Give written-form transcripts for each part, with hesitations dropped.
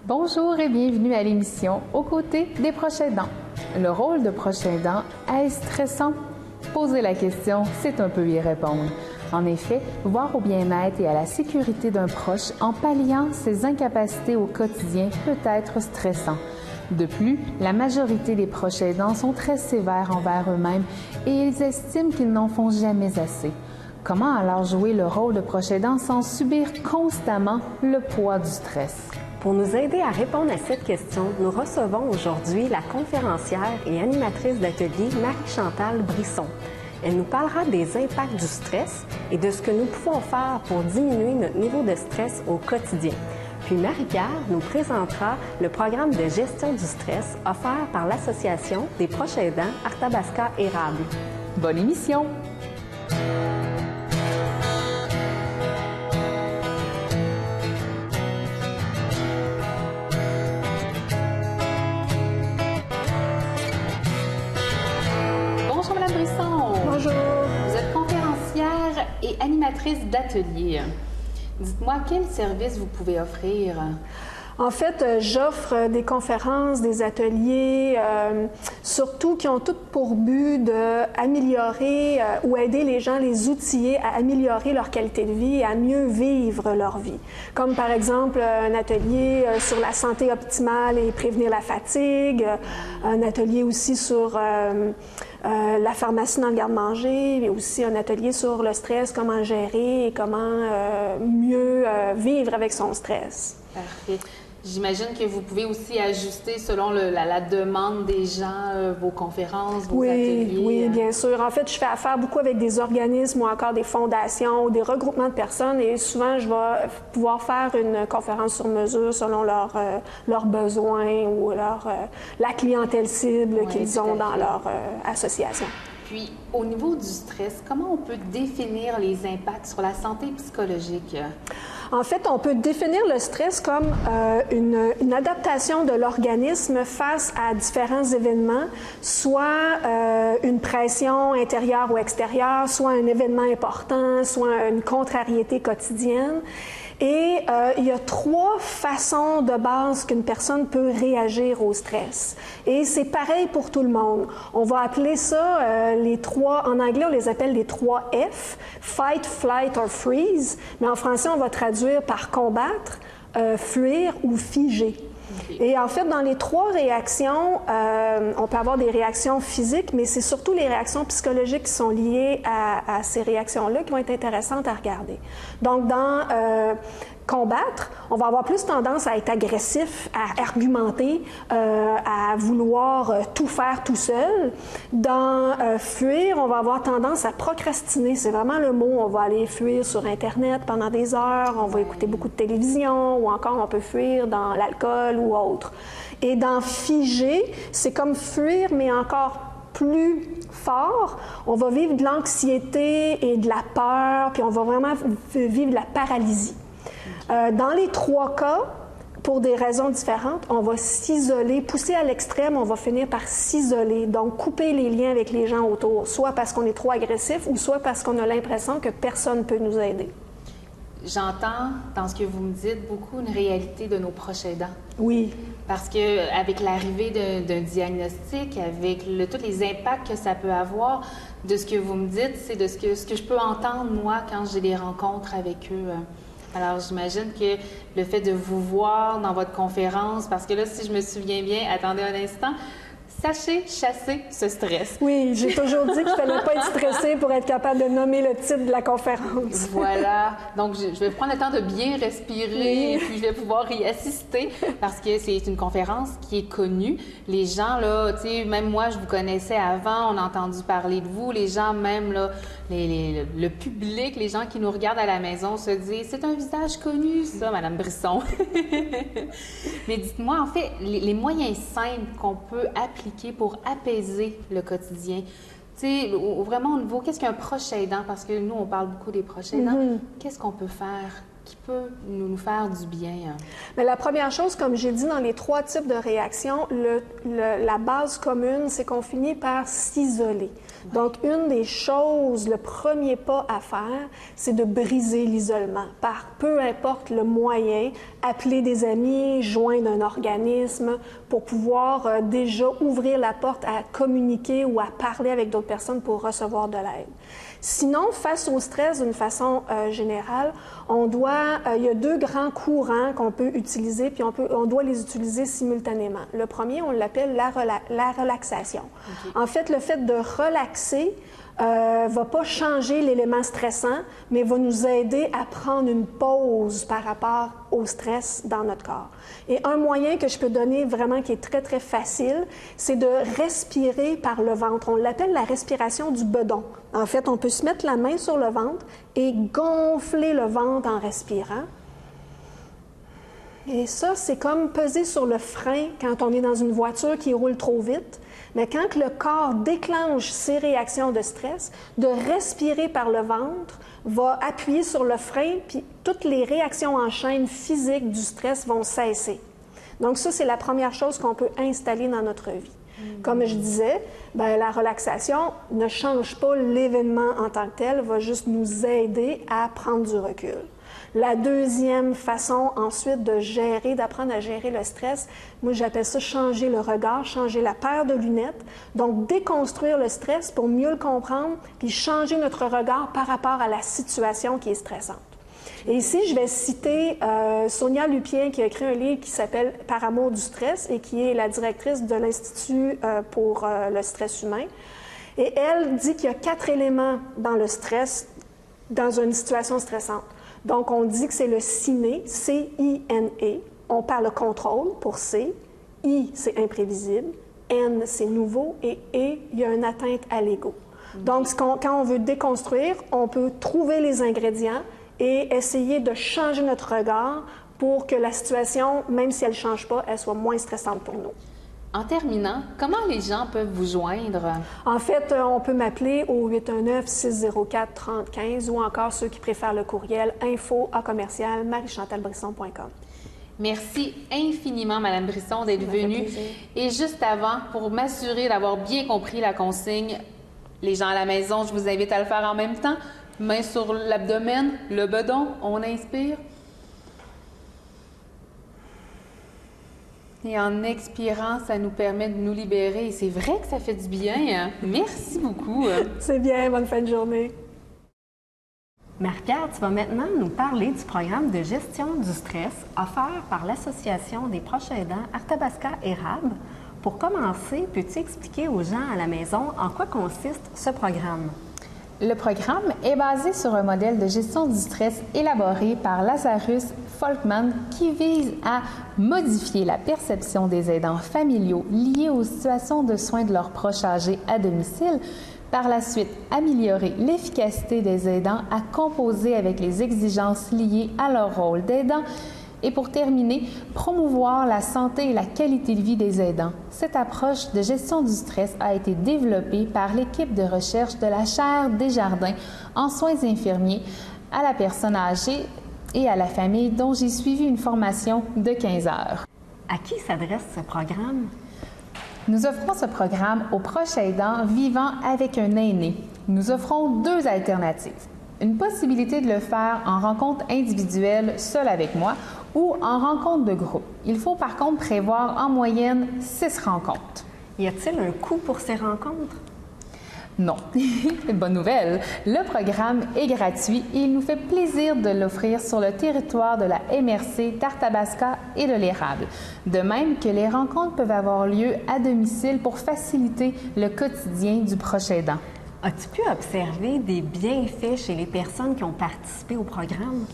Bonjour et bienvenue à l'émission Aux côtés des proches aidants. Le rôle de proche aidant est stressant? Poser la question, c'est un peu y répondre. En effet, voir au bien-être et à la sécurité d'un proche en palliant ses incapacités au quotidien peut être stressant. De plus, la majorité des proches aidants sont très sévères envers eux-mêmes et ils estiment qu'ils n'en font jamais assez. Comment alors jouer le rôle de proche aidant sans subir constamment le poids du stress? Pour nous aider à répondre à cette question, nous recevons aujourd'hui la conférencière et animatrice d'atelier Marie-Chantal Brisson. Elle nous parlera des impacts du stress et de ce que nous pouvons faire pour diminuer notre niveau de stress au quotidien. Puis Marie-Pierre nous présentera le programme de gestion du stress offert par l'Association des proches aidants Arthabasca Érable. Bonne émission! Bonjour Mme Brisson! Bonjour! Vous êtes conférencière et animatrice d'atelier. Dites-moi, quel service vous pouvez offrir? En fait, j'offre des conférences, des ateliers, surtout qui ont toutes pour but d'améliorer ou aider les gens, les outiller à améliorer leur qualité de vie et à mieux vivre leur vie. Comme par exemple un atelier sur la santé optimale et prévenir la fatigue, un atelier aussi sur la pharmacie dans le garde-manger, mais aussi un atelier sur le stress, comment gérer et comment mieux vivre avec son stress. Parfait. J'imagine que vous pouvez aussi ajuster selon la demande des gens, vos conférences, vos ateliers. Oui, bien sûr. En fait, je fais affaire beaucoup avec des organismes ou encore des fondations ou des regroupements de personnes et souvent, je vais pouvoir faire une conférence sur mesure selon leurs besoins ou la clientèle cible qu'ils ont dans leur association. Puis, au niveau du stress, comment on peut définir les impacts sur la santé psychologique? En fait, on peut définir le stress comme une adaptation de l'organisme face à différents événements, soit une pression intérieure ou extérieure, soit un événement important, soit une contrariété quotidienne. Et il y a 3 façons de base qu'une personne peut réagir au stress. Et c'est pareil pour tout le monde. On va appeler ça les 3, en anglais on les appelle les 3 F, Fight, Flight or Freeze, mais en français on va traduire par combattre, fuir ou figer. Et en fait, dans les 3 réactions, on peut avoir des réactions physiques, mais c'est surtout les réactions psychologiques qui sont liées à ces réactions-là qui vont être intéressantes à regarder. Donc, dans combattre, on va avoir plus tendance à être agressif, à argumenter, à vouloir tout faire tout seul. Dans fuir, on va avoir tendance à procrastiner. C'est vraiment le mot. On va aller fuir sur Internet pendant des heures, on va écouter beaucoup de télévision ou encore on peut fuir dans l'alcool ou autre. Et dans figer, c'est comme fuir, mais encore plus fort. On va vivre de l'anxiété et de la peur, puis on va vraiment vivre de la paralysie. Dans les 3 cas, pour des raisons différentes, on va s'isoler, pousser à l'extrême, on va finir par s'isoler, donc couper les liens avec les gens autour, soit parce qu'on est trop agressif ou soit parce qu'on a l'impression que personne ne peut nous aider. J'entends dans ce que vous me dites beaucoup une réalité de nos proches aidants. Oui. Parce qu'avec l'arrivée d'un diagnostic, avec tous les impacts que ça peut avoir, de ce que vous me dites, c'est de ce que je peux entendre moi quand j'ai des rencontres avec eux. Alors, j'imagine que le fait de vous voir dans votre conférence, parce que là, si je me souviens bien, attendez un instant, sachez chasser ce stress. Oui, j'ai toujours dit qu'il ne fallait pas être stressé pour être capable de nommer le titre de la conférence. Voilà. Donc, je vais prendre le temps de bien respirer et puis je vais pouvoir y assister parce que c'est une conférence qui est connue. Les gens, là, tu sais, même moi, je vous connaissais avant, on a entendu parler de vous. Les gens, même, là, le public, les gens qui nous regardent à la maison se disent « C'est un visage connu, ça, Madame Brisson. » Mais dites-moi, en fait, les moyens simples qu'on peut appliquer pour apaiser le quotidien. Tu sais, vraiment au niveau, qu'est-ce qu'un proche aidant? Parce que nous, on parle beaucoup des proches aidants. Qu'est-ce qu'on peut faire qui peut nous faire du bien? Mais la première chose, comme j'ai dit dans les 3 types de réactions, la base commune, c'est qu'on finit par s'isoler. Ouais. Donc, une des choses, le premier pas à faire, c'est de briser l'isolement par peu importe le moyen, appeler des amis, joindre un organisme pour pouvoir déjà ouvrir la porte à communiquer ou à parler avec d'autres personnes pour recevoir de l'aide. Sinon, face au stress d'une façon générale, il y a 2 grands courants qu'on peut utiliser, puis on doit les utiliser simultanément. Le premier, on l'appelle la relaxation. Okay. En fait, le fait de relaxer va pas changer l'élément stressant, mais va nous aider à prendre une pause par rapport au stress dans notre corps. Et un moyen que je peux donner vraiment qui est très, très facile, c'est de respirer par le ventre. On l'appelle la respiration du bedon. En fait, on peut se mettre la main sur le ventre et gonfler le ventre en respirant. Et ça, c'est comme peser sur le frein quand on est dans une voiture qui roule trop vite. Mais quand le corps déclenche ces réactions de stress, de respirer par le ventre va appuyer sur le frein, puis toutes les réactions en chaîne physiques du stress vont cesser. Donc ça, c'est la première chose qu'on peut installer dans notre vie. Comme je disais, la relaxation ne change pas l'événement en tant que tel, va juste nous aider à prendre du recul. La deuxième façon ensuite d'apprendre à gérer le stress, moi j'appelle ça changer le regard, changer la paire de lunettes. Donc déconstruire le stress pour mieux le comprendre, puis changer notre regard par rapport à la situation qui est stressante. Et ici, je vais citer Sonia Lupien qui a écrit un livre qui s'appelle « Par amour du stress » et qui est la directrice de l'Institut pour le stress humain. Et elle dit qu'il y a 4 éléments dans le stress, dans une situation stressante. Donc, on dit que c'est le ciné, C-I-N-E. On parle de contrôle pour C. I, c'est imprévisible. N, c'est nouveau. Et E, il y a une atteinte à l'ego. Donc, quand on veut déconstruire, on peut trouver les ingrédients et essayer de changer notre regard pour que la situation, même si elle ne change pas, elle soit moins stressante pour nous. En terminant, comment les gens peuvent vous joindre? En fait, on peut m'appeler au 819-604-3015 ou encore ceux qui préfèrent le courriel info@mariechantalbrisson.com. Merci infiniment, Mme Brisson, d'être venue. Et juste avant, pour m'assurer d'avoir bien compris la consigne, les gens à la maison, je vous invite à le faire en même temps. Main sur l'abdomen, le bedon, on inspire. Et en expirant, ça nous permet de nous libérer. Et c'est vrai que ça fait du bien. Merci beaucoup. C'est bien. Bonne fin de journée. Marie-Pierre, tu vas maintenant nous parler du programme de gestion du stress offert par l'Association des proches aidants Arthabasca-Érable. Pour commencer, peux-tu expliquer aux gens à la maison en quoi consiste ce programme? Le programme est basé sur un modèle de gestion du stress élaboré par Lazarus Folkman qui vise à modifier la perception des aidants familiaux liés aux situations de soins de leurs proches âgés à domicile, par la suite améliorer l'efficacité des aidants à composer avec les exigences liées à leur rôle d'aidant et pour terminer, promouvoir la santé et la qualité de vie des aidants. Cette approche de gestion du stress a été développée par l'équipe de recherche de la chaire Desjardins en soins infirmiers à la personne âgée et à la famille dont j'ai suivi une formation de 15 heures. À qui s'adresse ce programme? Nous offrons ce programme aux proches aidants vivant avec un aîné. Nous offrons 2 alternatives. Une possibilité de le faire en rencontre individuelle, seul avec moi, ou en rencontre de groupe. Il faut par contre prévoir en moyenne 6 rencontres. Y a-t-il un coût pour ces rencontres? Non. Bonne nouvelle, le programme est gratuit et il nous fait plaisir de l'offrir sur le territoire de la MRC d'Arthabasca et de l'Érable. De même que les rencontres peuvent avoir lieu à domicile pour faciliter le quotidien du proche aidant. As-tu pu observer des bienfaits chez les personnes qui ont participé au programme?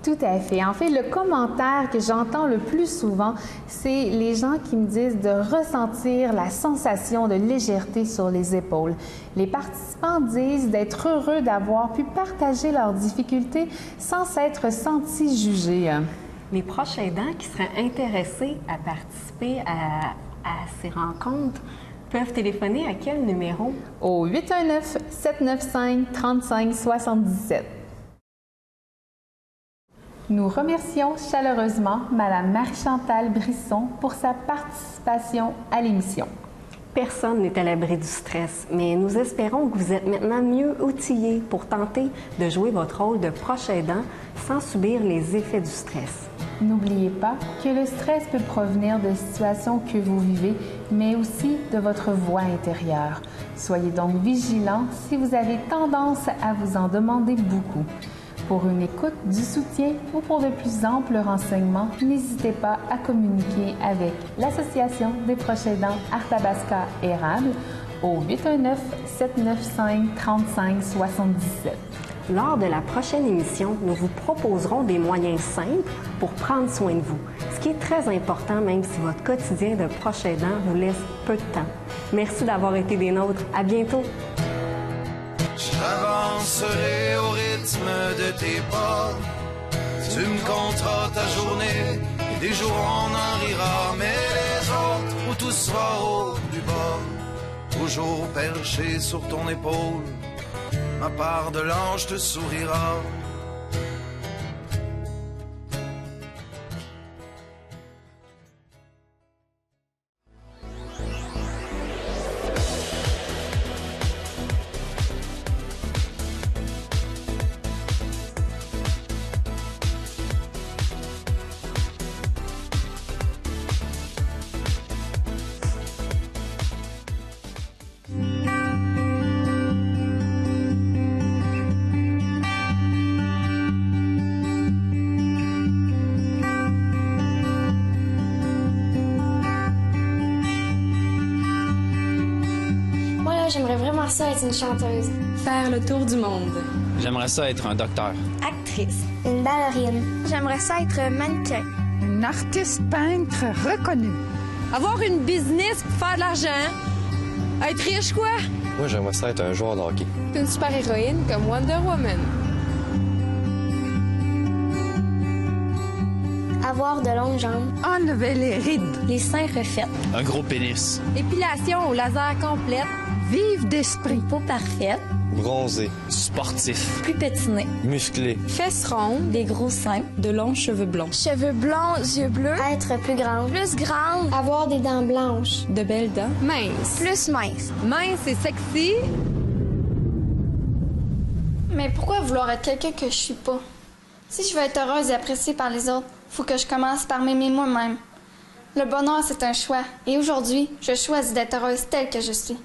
Tout à fait. En fait, le commentaire que j'entends le plus souvent, c'est les gens qui me disent de ressentir la sensation de légèreté sur les épaules. Les participants disent d'être heureux d'avoir pu partager leurs difficultés sans s'être sentis jugés. Les proches aidants qui seraient intéressés à participer à ces rencontres peuvent téléphoner à quel numéro? Au 819-795-3577. Nous remercions chaleureusement Mme Marie-Chantal Brisson pour sa participation à l'émission. Personne n'est à l'abri du stress, mais nous espérons que vous êtes maintenant mieux outillés pour tenter de jouer votre rôle de proche aidant sans subir les effets du stress. N'oubliez pas que le stress peut provenir de situations que vous vivez, mais aussi de votre voix intérieure. Soyez donc vigilants si vous avez tendance à vous en demander beaucoup. Pour une écoute, du soutien ou pour de plus amples renseignements, n'hésitez pas à communiquer avec l'Association des proches aidants Arthabasca Érable au 819-795-3577. Lors de la prochaine émission, nous vous proposerons des moyens simples pour prendre soin de vous, ce qui est très important même si votre quotidien de proche aidant vous laisse peu de temps. Merci d'avoir été des nôtres. À bientôt! J'avancerai au rythme de tes pas. Tu me compteras ta journée, et des jours on en rira, mais les autres où tout sera au plus bas. Toujours perché sur ton épaule, ma part de l'ange te sourira. J'aimerais vraiment ça être une chanteuse. Faire le tour du monde. J'aimerais ça être un docteur. Actrice. Une ballerine. J'aimerais ça être mannequin. Une artiste peintre reconnue. Avoir une business pour faire de l'argent. Être riche, quoi. Moi, j'aimerais ça être un joueur de hockey. Une super-héroïne comme Wonder Woman. Avoir de longues jambes. Enlever les rides. Les seins refaits. Un gros pénis. Épilation au laser complète. Vive d'esprit. Une peau parfaite. Bronzé. Sportif. Plus pétiné. Musclé. Fesses rondes. Des gros seins. De longs cheveux blonds. Cheveux blonds, yeux bleus. Être plus grande. Plus grande. Avoir des dents blanches. De belles dents. Mince. Plus mince. Mince et sexy. Mais pourquoi vouloir être quelqu'un que je suis pas? Si je veux être heureuse et appréciée par les autres, faut que je commence par m'aimer moi-même. Le bonheur, c'est un choix. Et aujourd'hui, je choisis d'être heureuse telle que je suis.